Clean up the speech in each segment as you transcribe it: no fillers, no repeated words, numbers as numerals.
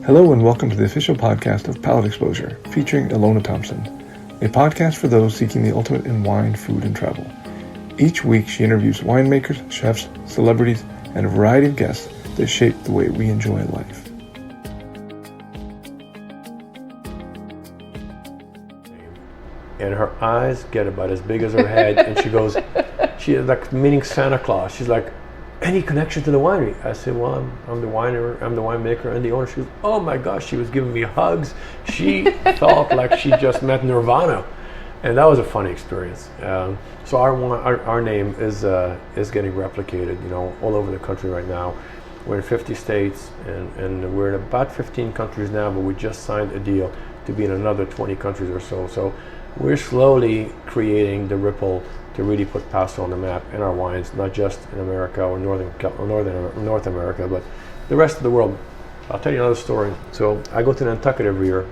Hello and welcome to the official podcast of Palate Exposure, featuring Ilona Thompson, a podcast for those seeking the ultimate in wine, food, and travel. Each week she interviews winemakers, chefs, celebrities, and a variety of guests that shape the way we enjoy life. And her eyes get about as big as her head, and she goes, she is like meeting Santa Claus. She's like, any connection to the winery? I said, well, I'm the winemaker and the owner. She goes, oh my gosh, she was giving me hugs. She felt like she just met Nirvana. And that was a funny experience. So our name is getting replicated, all over the country right now. We're in 50 states, and we're in about 15 countries now, but we just signed a deal to be in another 20 countries or so. So we're slowly creating the ripple to really put Paso on the map and our wines, not just in America or North America, but the rest of the world. I'll tell you another story. So I go to Nantucket every year,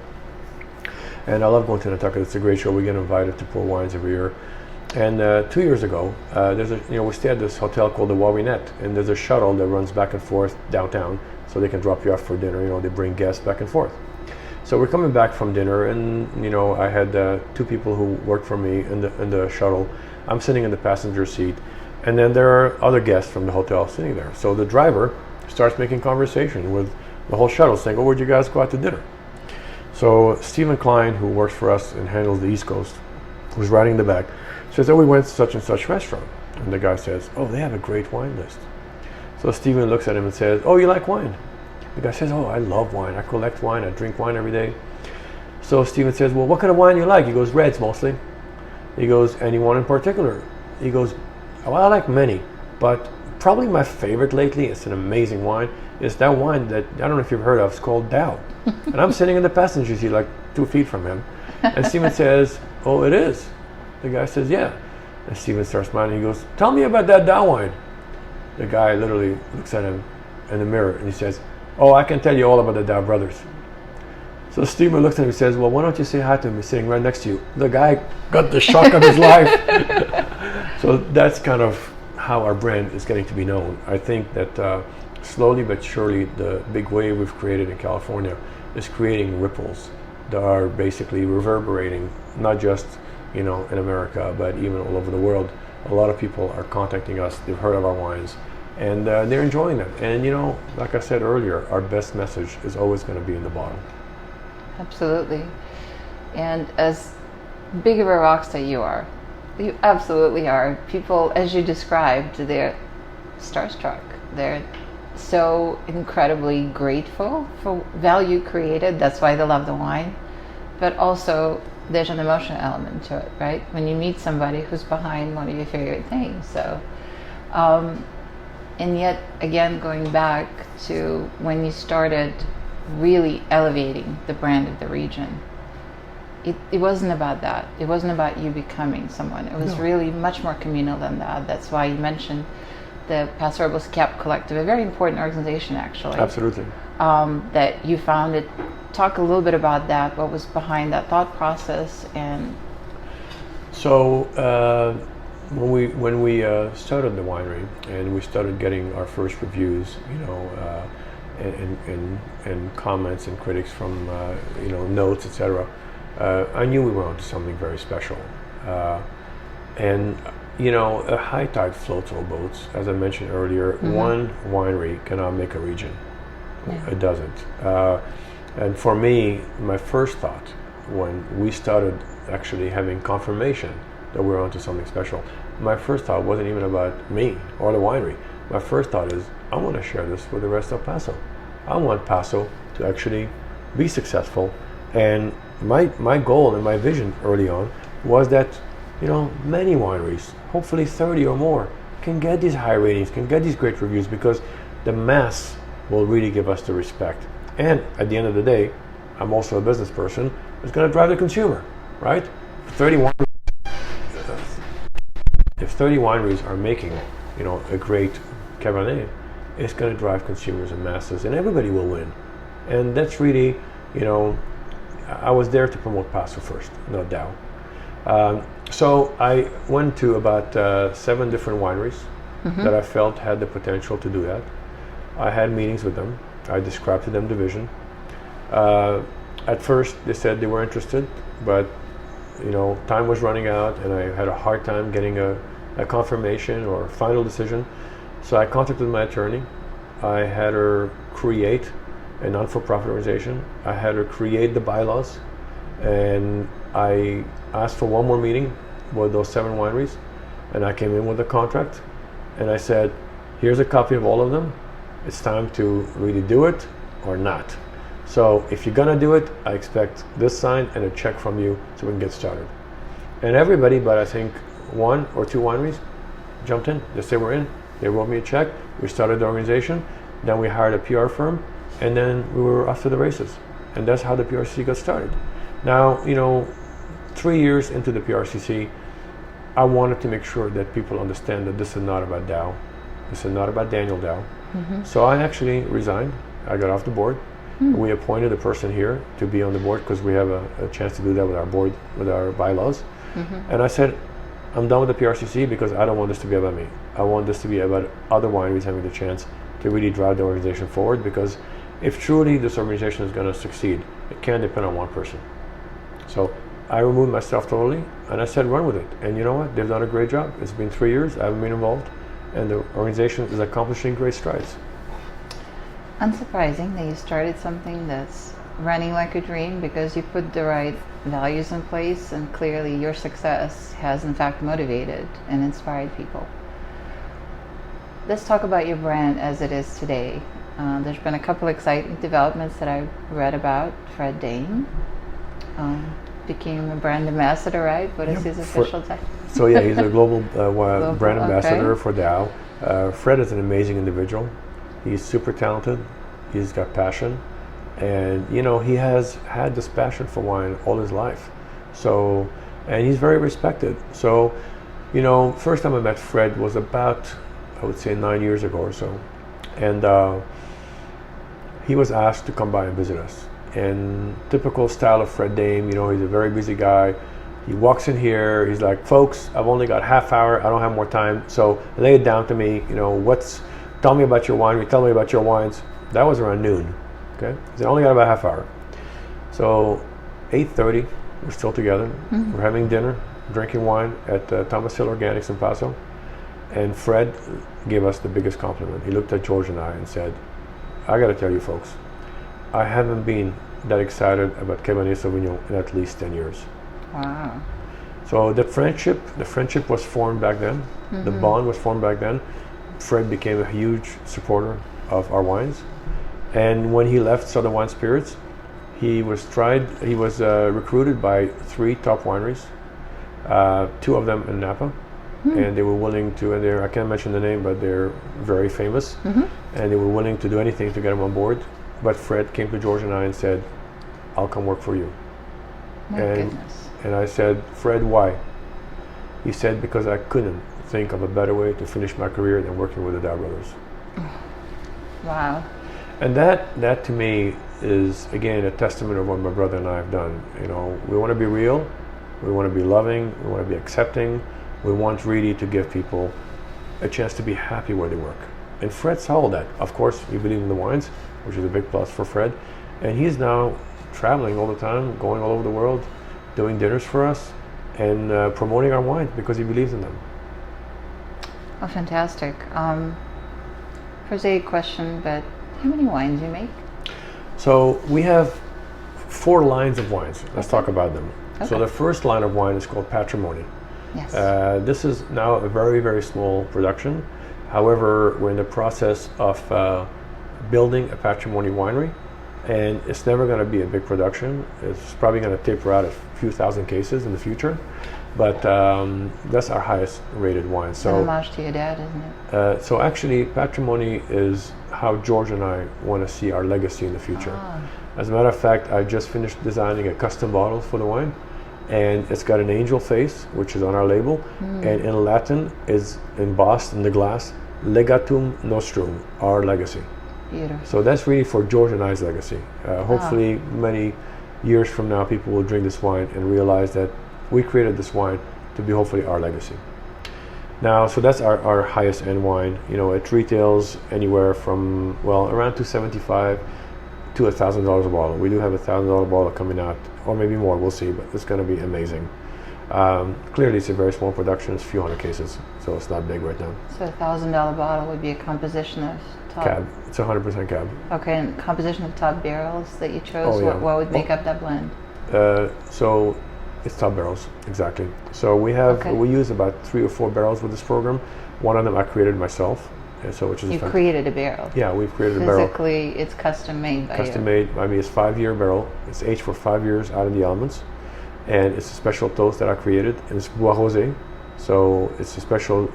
and I love going to Nantucket. It's a great show. We get invited to pour wines every year. And 2 years ago, we stay at this hotel called the Warinette, and there's a shuttle that runs back and forth downtown, so they can drop you off for dinner. They bring guests back and forth. So we're coming back from dinner, and I had two people who worked for me in the shuttle. I'm sitting in the passenger seat, and then there are other guests from the hotel sitting there. So the driver starts making conversation with the whole shuttle, saying, "Oh, where'd you guys go out to dinner?" So Stephen Klein, who works for us and handles the East Coast, who's riding in the back, says, "Oh, we went to such and such restaurant." And the guy says, "Oh, they have a great wine list." So Stephen looks at him and says, "Oh, you like wine?" The guy says, "Oh, I love wine. I collect wine. I drink wine every day." So Stephen says, "Well, what kind of wine you like?" He goes, "Reds mostly." He goes, "Any one in particular?" He goes, "Well, I like many, but probably my favorite lately, it's an amazing wine, is that wine that, I don't know if you've heard of, it's called Daou." And I'm sitting in the passenger seat like 2 feet from him. And Stephen says, "Oh, it is?" The guy says, "Yeah." And Stephen starts smiling. He goes, "Tell me about that Daou wine." The guy literally looks at him in the mirror and he says, "Oh, I can tell you all about the Daou brothers." So Stephen looks at him and says, "Well, why don't you say hi to him? He's sitting right next to you." The guy got the shock of his life. So that's kind of how our brand is getting to be known. I think that slowly but surely the big wave we've created in California is creating ripples that are basically reverberating, not just in America, but even all over the world. A lot of people are contacting us. They've heard of our wines, and they're enjoying them. And like I said earlier, our best message is always going to be in the bottle. Absolutely. And as big of a rock star you absolutely are. People, as you described, they're starstruck. They're so incredibly grateful for value created. That's why they love the wine. But also, there's an emotional element to it, right? When you meet somebody who's behind one of your favorite things. So, and yet, again, going back to when you started really elevating the brand of the region, it wasn't about that. It wasn't about you becoming someone. It was really much more communal than that. That's why you mentioned the Paso Robles Cap Collective, a very important organization, actually. Absolutely. That you founded. Talk a little bit about that. What was behind that thought process? And so when we started the winery and we started getting our first reviews, and comments and critics from notes, etc. I knew we were onto something very special. And a high tide floats all boats. As I mentioned earlier, one winery cannot make a region. Yeah. It doesn't. And for me, my first thought when we started actually having confirmation that we were onto something special, my first thought wasn't even about me or the winery. My first thought is, I want to share this with the rest of Paso. I want Paso to actually be successful. And my goal and my vision early on was that, many wineries, hopefully 30 or more, can get these high ratings, can get these great reviews, because the mass will really give us the respect. And at the end of the day, I'm also a business person. It's going to drive the consumer, right? If 30 wineries are making, a great Cabernet, it's going to drive consumers and masses, and everybody will win. And that's really, I was there to promote Paso first, not Daou. So I went to about 7 different wineries that I felt had the potential to do that. I had meetings with them. I described to them the vision. At first, they said they were interested, but time was running out, and I had a hard time getting a confirmation or final decision. So I contacted my attorney. I had her create a non-for-profit organization. I had her create the bylaws, and I asked for one more meeting with those 7 wineries, and I came in with a contract, and I said, here's a copy of all of them. It's time to really do it or not. So if you're gonna do it, I expect this sign and a check from you so we can get started. And everybody, but I think 1 or 2 wineries jumped in. They said we're in. They wrote me a check. We started the organization. Then we hired a PR firm, and then we were off to the races. And that's how the PRCC got started. Now, 3 years into the PRCC, I wanted to make sure that people understand that this is not about Daou. This is not about Daniel Daou. So I actually resigned. I got off the board. We appointed a person here to be on the board because we have a chance to do that with our board, with our bylaws. And I said, I'm done with the PRCC because I don't want this to be about me. I want this to be about other wineries having the chance to really drive the organization forward, because if truly this organization is going to succeed, it can't depend on one person. So I removed myself totally, and I said run with it. And you know what? They've done a great job. It's been 3 years. I haven't been involved, and the organization is accomplishing great strides. Unsurprising that you started something that's running like a dream, because you put the right values in place, and clearly your success has in fact motivated and inspired people. Let's talk about your brand as it is today. There's been a couple exciting developments that I read about. Fred Daou became a brand ambassador, right? What is his official title? So yeah, he's a global brand ambassador for Daou. Fred is an amazing individual. He's super talented. He's got passion, and he has had this passion for wine all his life. So, and he's very respected. So, first time I met Fred was about, I would say, 9 years ago or so, and he was asked to come by and visit us. And typical style of Fred Daou, he's a very busy guy. He walks in here. He's like, "Folks, I've only got half hour. I don't have more time. So lay it down to me. Tell me about your winery. Tell me about your wines." That was around noon. Okay, he said, "I only got about half hour." So 8:30, we're still together. We're having dinner, drinking wine at Thomas Hill Organics in Paso. And Fred gave us the biggest compliment. He looked at George and I and said, "I got to tell you folks, I haven't been that excited about Cabernet Sauvignon in at least 10 years." Wow. So the friendship was formed back then. The bond was formed back then. Fred became a huge supporter of our wines. And when he left Southern Wine Spirits, he was recruited by 3 top wineries, 2 of them in Napa. And they were willing to, and I can't mention the name, but they're very famous. And they were willing to do anything to get him on board. But Fred came to George and I and said, "I'll come work for you." My goodness. And I said, "Fred, why?" He said, "Because I couldn't think of a better way to finish my career than working with the Daou brothers." Wow. And that to me is, again, a testament of what my brother and I have done. We want to be real, we want to be loving, we want to be accepting, we want really to give people a chance to be happy where they work. And Fred saw all that. Of course, he believed in the wines, which is a big plus for Fred. And he's now traveling all the time, going all over the world, doing dinners for us, and promoting our wines because he believes in them. Oh, fantastic. Prosaic question, but how many wines do you make? So we have 4 lines of wines. Let's talk about them. Okay. So the first line of wine is called Patrimony. Yes. This is now a very, very small production. However, we're in the process of building a Patrimony winery, and it's never going to be a big production. It's probably going to taper out a few thousand cases in the future, but that's our highest rated wine. So an homage to your dad, isn't it? so actually, Patrimony is how George and I want to see our legacy in the future. As a matter of fact, I just finished designing a custom bottle for the wine, and it's got an angel face, which is on our label, and in Latin is embossed in the glass, Legatum Nostrum, our legacy. Beautiful. So that's really for George and I's legacy. Hopefully many years from now, people will drink this wine and realize that we created this wine to be hopefully our legacy. Now, so that's our highest end wine. It retails anywhere from, around $275. to $1,000 a bottle. We do have $1,000 bottle coming out, or maybe more. We'll see, but it's going to be amazing. Clearly, it's a very small production. It's a few hundred cases, so it's not big right now. So $1,000 bottle would be a composition of top. Cab. It's 100% cab. Okay, and composition of top barrels that you chose. Oh, yeah. What would make up that blend? So it's top barrels, exactly. So we use about 3 or 4 barrels with this program. One of them I created myself, and so which is you created a barrel. Yeah, we've created a barrel. Physically, it's custom made by Custom you. made. I mean, it's 5-year barrel. It's aged for 5 years out in the elements, and it's a special toast that I created, and it's bois rosé. So it's a special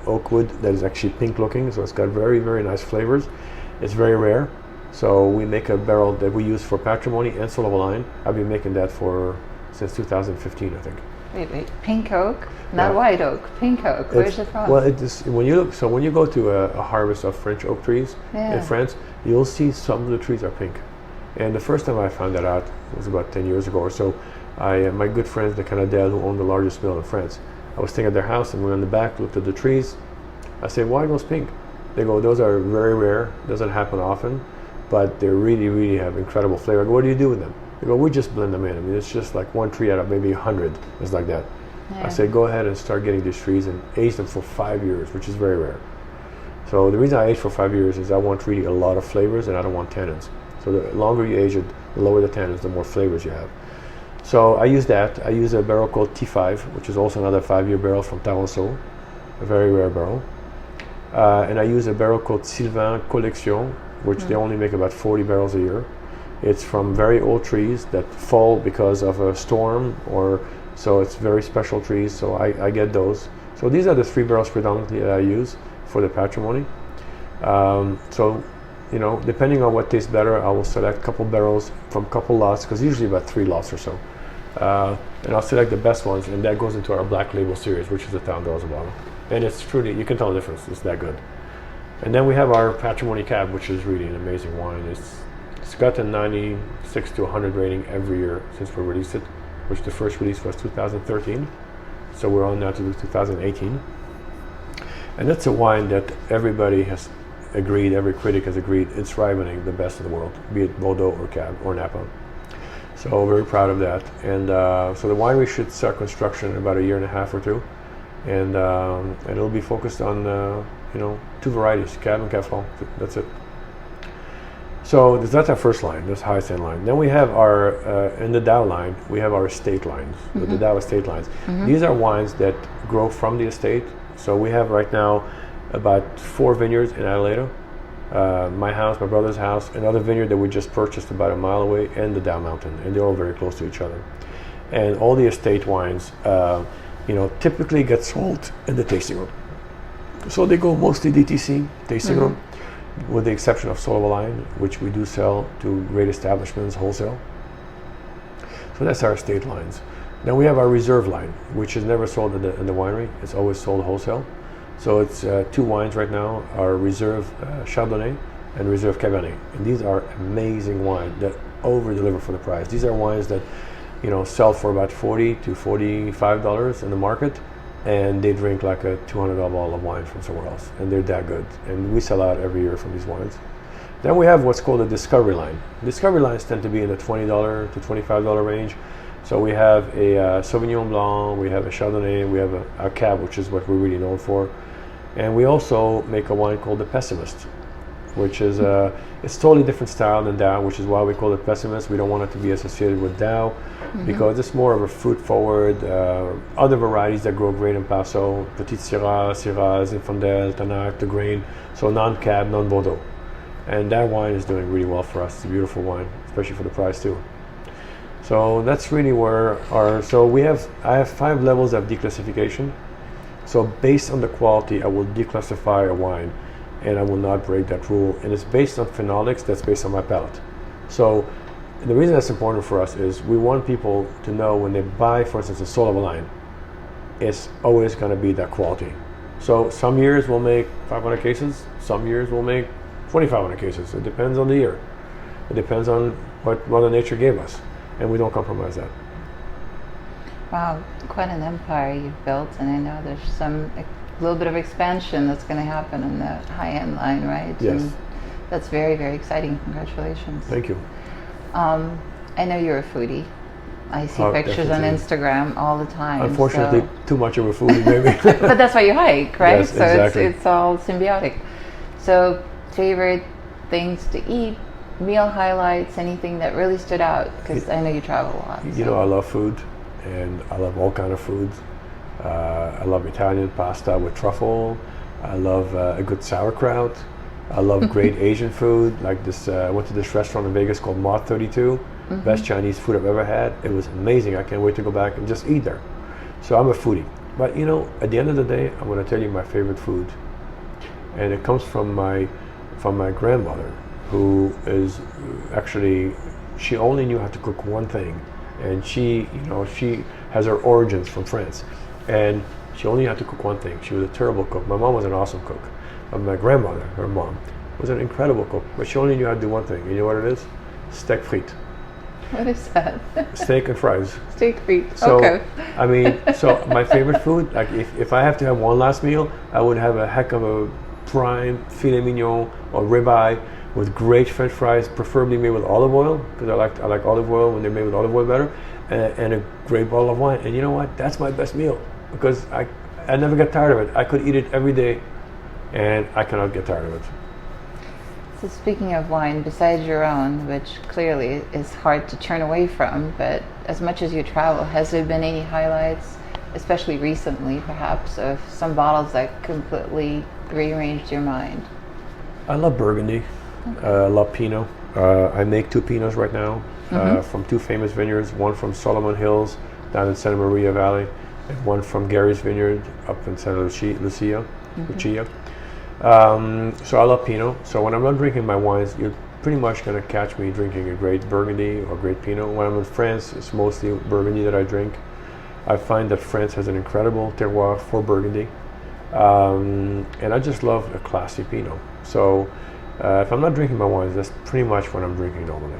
oak wood that is actually pink looking. So it's got very, very nice flavors. It's very rare. So we make a barrel that we use for patrimony and soul of a line. I've been making that since 2015, I think. Wait. Pink oak, not white oak. Pink oak. Where's it from? Well, when you go to a harvest of French oak trees in France, you'll see some of the trees are pink. And the first time I found that out was about 10 years ago or so. My good friends, the Daou, who own the largest mill in France, I was staying at their house, and we were in the back, looked at the trees. I said, "Why are those pink?" They go, "Those are very rare. Doesn't happen often, but they really, really have incredible flavor." I go, "What do you do with them?" They go, "We just blend them in. I mean, it's just like one tree out of maybe 100. It's like that." Yeah. I said, "Go ahead and start getting these trees and age them for 5 years, which is very rare." So the reason I age for 5 years is I want really a lot of flavors, and I don't want tannins. So the longer you age it, the lower the tannins, the more flavors you have. So I use that. I use a barrel called T5, which is also another 5-year barrel from Taranceau, a very rare barrel. And I use a barrel called Sylvain Collection, which they only make about 40 barrels a year. It's from very old trees that fall because of a storm, so it's very special trees, so I get those. So these are the 3 barrels predominantly that I use for the patrimony. So, depending on what tastes better, I will select a couple barrels from a couple lots, because usually about 3 lots or so. And I'll select the best ones, and that goes into our Black Label series, which is $1,000 a bottle. And it's truly, you can tell the difference, it's that good. And then we have our Patrimony Cab, which is really an amazing wine. It's got a 96 to 100 rating every year since we released it, which the first release was 2013. So we're on now to 2018. And that's a wine that everybody has agreed, every critic has agreed, it's rivaling the best in the world, be it Bordeaux or Cab or Napa. So very proud of that. And so the winery should start construction in about a year and a half or 2. And it'll be focused on 2 varieties, Cab and Cab Franc. That's it. So that's our first line, this highest end line. Then we have our in the Daou line, we have our estate lines, the Daou estate lines. These are wines that grow from the estate. So we have right now about 4 vineyards in Adelaide. My house, my brother's house, another vineyard that we just purchased about a mile away, and the Daou Mountain, and they're all very close to each other. And all the estate wines, typically get sold in the tasting room. So they go mostly DTC, tasting room, with the exception of Soul of a Lion, which we do sell to great establishments, wholesale. So that's our estate lines. Then we have our reserve line, which is never sold in the winery. It's always sold wholesale. So it's 2 wines right now, our Reserve Chardonnay and Reserve Cabernet. And these are amazing wines that over-deliver for the price. These are wines that, sell for about $40 to $45 in the market, and they drink like a $200 bottle of wine from somewhere else. And they're that good. And we sell out every year from these wines. Then we have what's called a Discovery line. Discovery lines tend to be in the $20 to $25 range. So we have a Sauvignon Blanc, we have a Chardonnay, we have a Cab, which is what we're really known for. And we also make a wine called the Pessimist, which is it's totally different style than Daou, which is why we call it Pessimist. We don't want it to be associated with Daou because it's more of a fruit-forward. Other varieties that grow great in Paso, Petite Syrah, Syrah, Zinfandel, Tannat, the grain, so non-Cab, non-Bordeaux. And that wine is doing really well for us. It's a beautiful wine, especially for the price too. So that's really where I have 5 levels of declassification. So based on the quality, I will declassify a wine, and I will not break that rule. And it's based on phenolics, that's based on my palate. So the reason that's important for us is we want people to know when they buy, for instance, a Soul of a Lion, it's always going to be that quality. So some years we'll make 500 cases, some years we'll make 2,500 cases. It depends on the year. It depends on what Mother Nature gave us, and we don't compromise that. Wow, quite an empire you've built, and I know there's a little bit of expansion that's going to happen in the high-end line, right? Yes. And That's very, very exciting. Congratulations. Thank you. I know you're a foodie. I see Oh, pictures on definitely. Instagram all the time. Unfortunately, so- too much of a foodie, maybe. but that's why you hike, right? Yes, so exactly. it's all symbiotic. So favorite things to eat, meal highlights, anything that really stood out? Because I know you travel a lot. You know, I love food, and I love all kind of foods. I love Italian pasta with truffle. I love a good sauerkraut. I love great Asian food, like this. I went to this restaurant in Vegas called Mod 32. Best Chinese food I've ever had. It was amazing. I can't wait to go back and just eat there. So I'm a foodie. But you know, at the end of the day, I'm going to tell you my favorite food, and it comes from my grandmother, who is actually, she only knew how to cook one thing, and she has her origins from France, and she only had to cook one thing. She was a terrible cook. My mom was an awesome cook, but my grandmother, her mom, was an incredible cook, but she only knew how to do one thing. You know what it is? Steak frites. What is that? Steak and fries. Steak frites. So, Okay. I mean, so my favorite food, like if I have to have one last meal, I would have a heck of a prime filet mignon or ribeye with great French fries, preferably made with olive oil, because I like olive oil when they're made with olive oil better, and a great bottle of wine. And you know what? That's my best meal, because I never get tired of it. I could eat it every day, and I cannot get tired of it. So speaking of wine, besides your own, which clearly is hard to turn away from, but as much as you travel, has there been any highlights, especially recently perhaps, of some bottles that completely rearranged your mind? I love Burgundy. I love Pinot. I make 2 Pinots right now from 2 famous vineyards, one from Solomon Hills down in Santa Maria Valley, and one from Gary's Vineyard up in Santa Lucia. So I love Pinot. So when I'm not drinking my wines, you're pretty much going to catch me drinking a great Burgundy or great Pinot. When I'm in France, it's mostly Burgundy that I drink. I find that France has an incredible terroir for Burgundy. And I just love a classy Pinot. So if I'm not drinking my wines, that's pretty much what I'm drinking normally.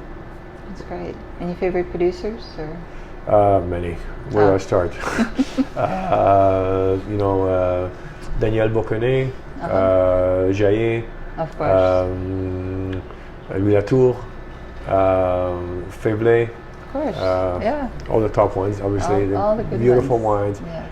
That's great. Any favorite producers? Or? Many. Where do I start? Daniel Bocconet, Jaillet, Of course. Louis Latour, Faibley. Of course. Yeah. All the top ones, obviously. All the good beautiful ones. wines.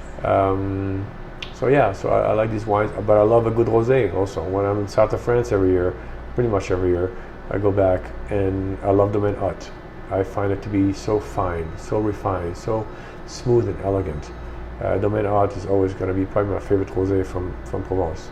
Yes. So I like these wines, but I love a good rosé also. When I'm in south of France every year, pretty much every year, I go back and I love Domaine Haute. I find it to be so fine, so refined, so smooth and elegant. Domaine Haute is always going to be probably my favorite rosé from Provence.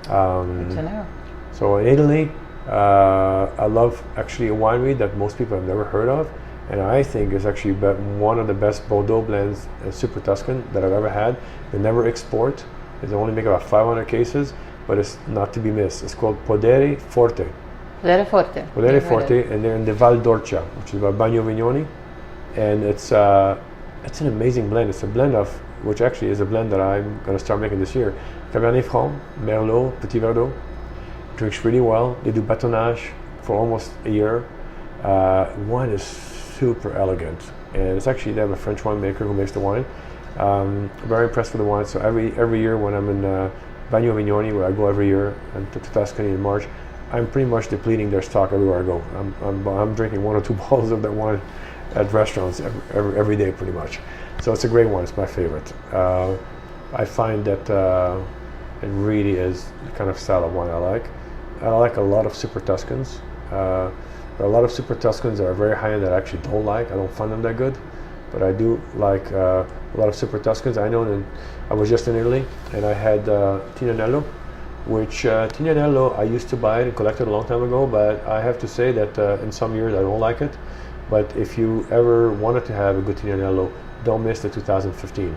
Good to know. So in Italy, I love actually a winery that most people have never heard of, and I think is actually one of the best Bordeaux blends, Super Tuscan, that I've ever had. They never export. They only make about 500 cases, but it's not to be missed. It's called Podere Forte. Podere Forte. Podere Forte, and they're in the Val d'Orcia, which is about Bagno Vignoni, and it's an amazing blend. It's a blend of, which actually is a blend that I'm going to start making this year. Cabernet Franc, Merlot, Petit Verdot. Drinks really well. They do batonnage for almost a year. Wine is super elegant, and it's actually, they have a French winemaker who makes the wine. Very impressed with the wine. So every year when I'm in Bagno Vignoni, where I go every year, and to Tuscany in March, I'm pretty much depleting their stock everywhere I go. I'm drinking 1 or 2 bottles of that wine at restaurants every day pretty much. So it's a great one. It's my favorite. I find that it really is the kind of style of wine I like. I like a lot of Super Tuscans. There are a lot of Super Tuscans that are very high end that I actually don't like. I don't find them that good. But I do like a lot of Super Tuscans. I know that I was just in Italy and I had Tignanello, which Tignanello I used to buy it and collect it a long time ago, but I have to say that in some years I don't like it. But if you ever wanted to have a good Tignanello, don't miss the 2015.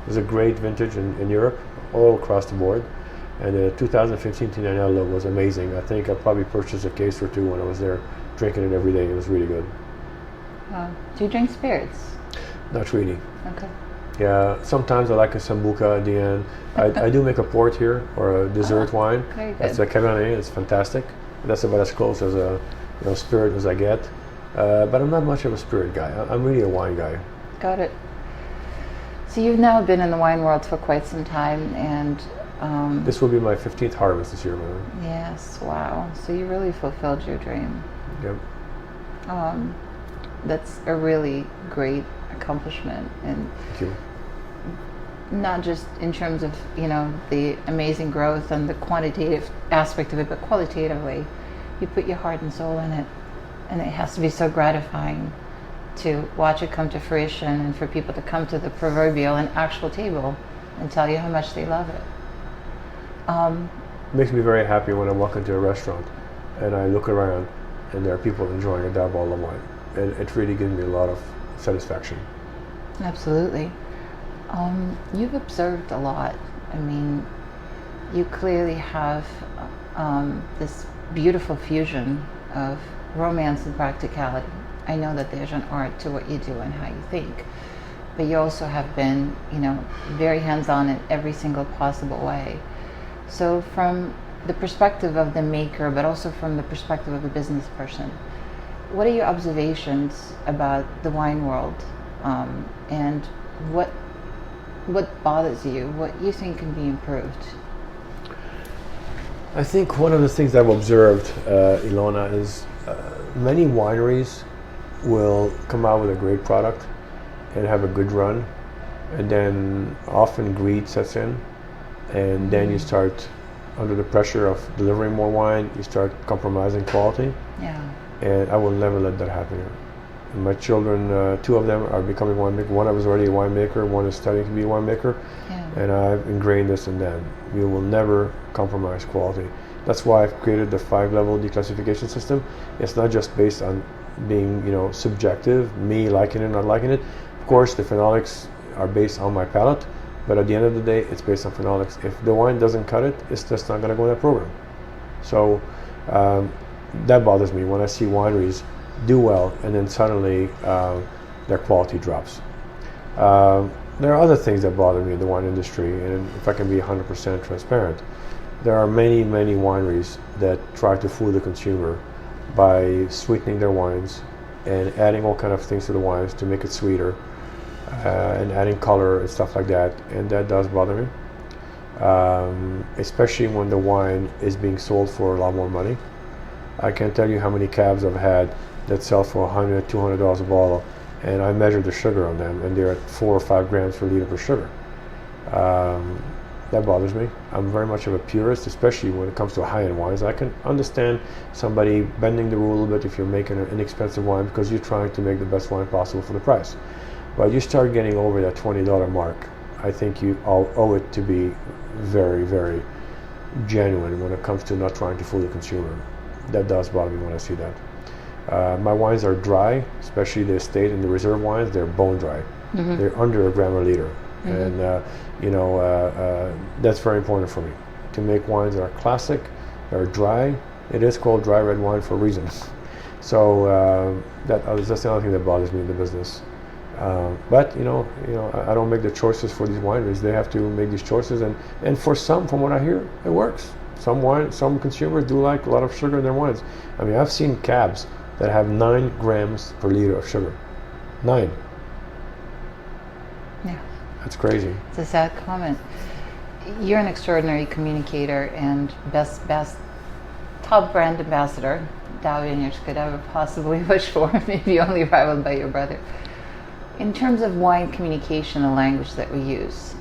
There's a great vintage in Europe, all across the board. And the 2015 Tignanello was amazing. I think I probably purchased a case or 2 when I was there, drinking it every day. It was really good. Do you drink spirits? Not really. Okay. Yeah, sometimes I like a Sambuca at the end. I do make a port here, or a dessert wine. Very good. That's a Cabernet. It's fantastic. That's about as close as a spirit as I get. But I'm not much of a spirit guy. I'm really a wine guy. Got it. So you've now been in the wine world for quite some time, and This will be my 15th harvest this year, man. Yes, wow. So you really fulfilled your dream. Yep. That's a really great accomplishment, and Thank you. not just in terms of, you know, the amazing growth and the quantitative aspect of it, but qualitatively, you put your heart and soul in it, and it has to be so gratifying to watch it come to fruition and for people to come to the proverbial and actual table and tell you how much they love it. It makes me very happy when I walk into a restaurant and I look around and there are people enjoying a Daou bottle of wine. And it really gives me a lot of satisfaction. Absolutely. You've observed a lot. I mean, you clearly have this beautiful fusion of romance and practicality. I know that there's an art to what you do and how you think, but you also have been, you know, very hands-on in every single possible way. So from the perspective of the maker, but also from the perspective of a business person, what are your observations about the wine world, and what bothers you, what you think can be improved? I think one of the things I've observed, Ilona, is many wineries will come out with a great product and have a good run, and then often greed sets in, and then you start under the pressure of delivering more wine, you start compromising quality. Yeah. And I will never let that happen here. And my children, two of them are becoming winemaker. One was already a winemaker, one is studying to be a winemaker. Yeah. And I've ingrained this in them. We will never compromise quality. That's why I've created the 5-level declassification system. It's not just based on being, you know, subjective, me liking it, not liking it. Of course, the phenolics are based on my palate, but at the end of the day, it's based on phenolics. If the wine doesn't cut it, it's just not going to go in that program. So that bothers me when I see wineries do well and then suddenly their quality drops. There are other things that bother me in the wine industry, and if I can be 100% transparent, there are many, many wineries that try to fool the consumer by sweetening their wines and adding all kind of things to the wines to make it sweeter, and adding color and stuff like that, and that does bother me, especially when the wine is being sold for a lot more money. I can't tell you how many cabs I've had that sell for $100, $200 a bottle, and I measure the sugar on them, and they're at 4 or 5 grams per liter per sugar. That bothers me. I'm very much of a purist, especially when it comes to high-end wines. I can understand somebody bending the rule a little bit if you're making an inexpensive wine because you're trying to make the best wine possible for the price. But you start getting over that $20 mark, I think you owe it to be very, very genuine when it comes to not trying to fool the consumer. That does bother me when I see that. My wines are dry, especially the estate and the reserve wines. They're bone dry. Mm-hmm. They're under 1 gram a liter. Mm-hmm. And that's very important for me, to make wines that are classic, that are dry. It is called dry red wine for a reason. So that's the other thing that bothers me in the business. But you know, I don't make the choices for these wineries. They have to make these choices, and for some, from what I hear, it works. Some consumers do like a lot of sugar in their wines. I mean, I've seen cabs that have 9 grams per liter of sugar. 9. Yeah. That's crazy. It's a sad comment. You're an extraordinary communicator and best top brand ambassador Daou Vineyards could ever possibly wish for, maybe only rivaled by your brother. In terms of wine communication, the language that we use,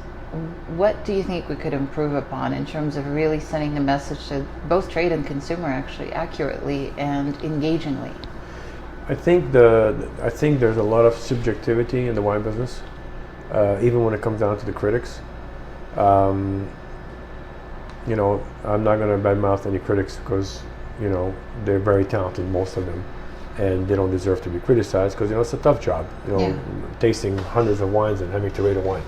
what do you think we could improve upon in terms of really sending the message to both trade and consumer actually accurately and engagingly? I think there's a lot of subjectivity in the wine business, even when it comes down to the critics. I'm not going to badmouth any critics because they're very talented, most of them, and they don't deserve to be criticized because it's a tough job, tasting hundreds of wines and having to rate a wine.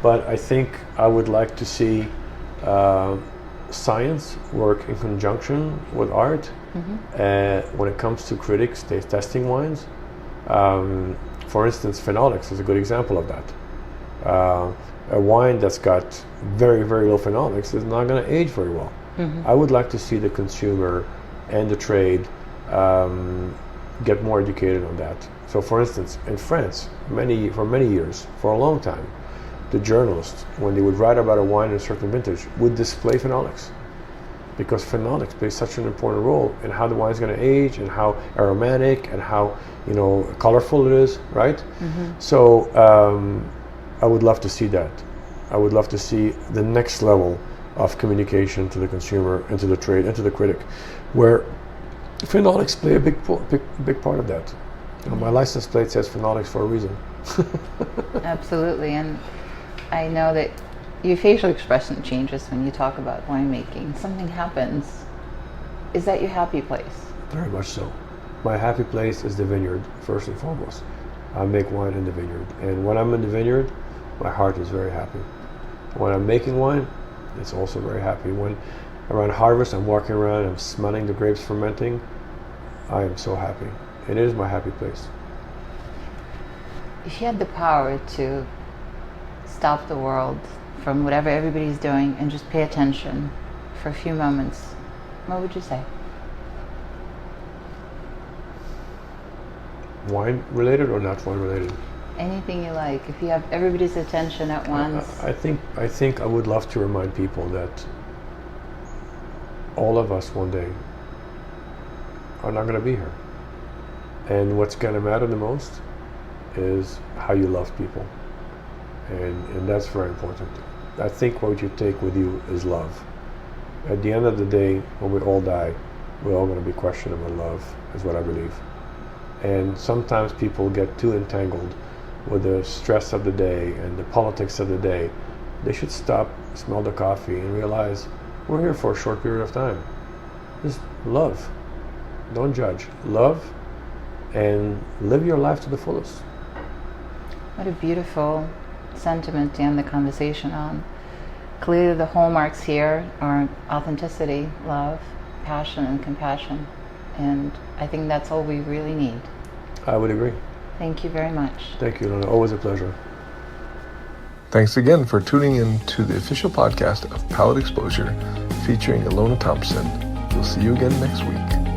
But I think I would like to see science work in conjunction with art. Mm-hmm. When it comes to critics testing wines. For instance, phenolics is a good example of that. A wine that's got very, very low phenolics is not going to age very well. Mm-hmm. I would like to see the consumer and the trade get more educated on that. So for instance, in France, for many years, for a long time, the journalists, when they would write about a wine in a certain vintage, would display phenolics, because phenolics play such an important role in how the wine is going to age and how aromatic and how colorful it is, right? So I would love to see that. I would love to see the next level of communication to the consumer and to the trade and to the critic, where phenolics play a big part of that. My license plate says phenolics for a reason. Absolutely, and I know that your facial expression changes when you talk about winemaking. Something happens. Is that your happy place? Very much so. My happy place is the vineyard, first and foremost. I make wine in the vineyard, and when I'm in the vineyard, my heart is very happy. When I'm making wine, it's also very happy. When around harvest, I'm walking around, I'm smelling the grapes fermenting, I am so happy. It is my happy place. If you had the power to stop the world from whatever everybody's doing and just pay attention for a few moments, what would you say? Wine related or not wine related? Anything you like. If you have everybody's attention at once. I think I would love to remind people that all of us one day are not going to be here. And what's going to matter the most is how you love people. And that's very important. I think what you take with you is love. At the end of the day, when we all die, we're all going to be questioning about love, is what I believe. And sometimes people get too entangled with the stress of the day and the politics of the day. They should stop, smell the coffee, and realize we're here for a short period of time. Just love. Don't judge. Love and live your life to the fullest. What a beautiful sentiment to end the conversation on. Clearly the hallmarks here are authenticity, love, passion, and compassion. And I think that's all we really need. I would agree. Thank you very much. Thank you, Lona. Always a pleasure. Thanks again for tuning in to the official podcast of Palate Exposure featuring Ilona Thompson. We'll see you again next week.